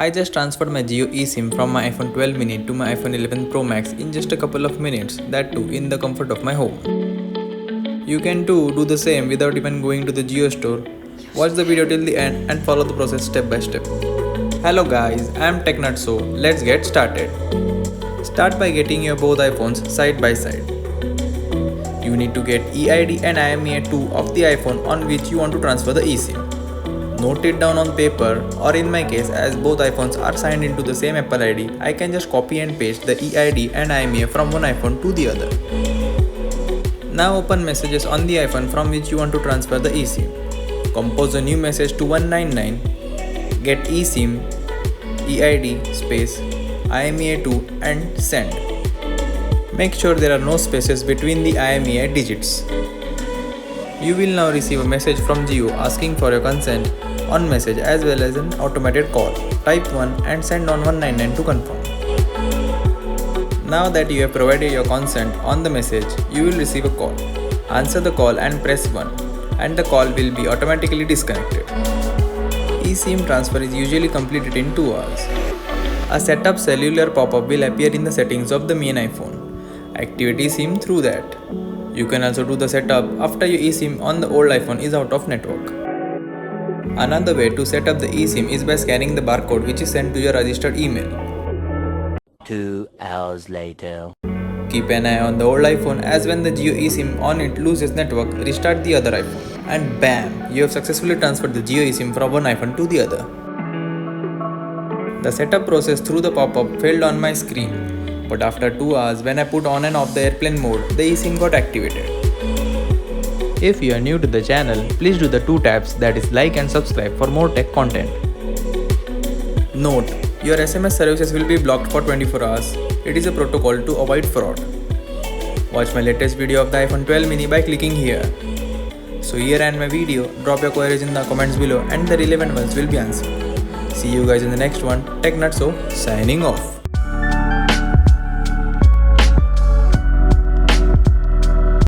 I just transferred my Jio eSIM from my iPhone 12 mini to my iPhone 11 Pro Max in just a couple of minutes, that too in the comfort of my home. You can too do the same without even going to the Jio store. Watch the video till the end and follow the process step by step. Hello guys, I am TechNutso. Let's get started. Start by getting your both iPhones side by side. You need to get eID and IMEI2 of the iPhone on which you want to transfer the eSIM. Note it down on paper, or in my case, as both iPhones are signed into the same Apple ID, I can just copy and paste the eID and IMEI from one iPhone to the other. Now open messages on the iPhone from which you want to transfer the eSIM. Compose a new message to 199, get eSIM, eID space, IMEI2 and send. Make sure there are no spaces between the IMEI digits. You will now receive a message from Jio asking for your consent on message as well as an automated call. Type 1 and send on 199 to confirm. Now that you have provided your consent on the message, you will receive a call. Answer the call and press 1 and the call will be automatically disconnected. eSIM transfer is usually completed in 2 hours. A setup cellular pop-up will appear in the settings of the main iPhone. Activate eSIM through that. You can also do the setup after your eSIM on the old iPhone is out of network. Another way to set up the eSIM is by scanning the barcode which is sent to your registered email. 2 hours later. Keep an eye on the old iPhone as when the Jio eSIM on it loses network, restart the other iPhone. And bam! You have successfully transferred the Jio eSIM from one iPhone to the other. The setup process through the pop-up failed on my screen, but after 2 hours when I put on and off the airplane mode, the eSIM got activated. If you are new to the channel, please do the 2 taps, that is like and subscribe for more tech content. Note, your SMS services will be blocked for 24 hours. It is a protocol to avoid fraud. Watch my latest video of the iPhone 12 mini by clicking here. So here and my video, drop your queries in the comments below and the relevant ones will be answered. See you guys in the next one. TechNutso signing off.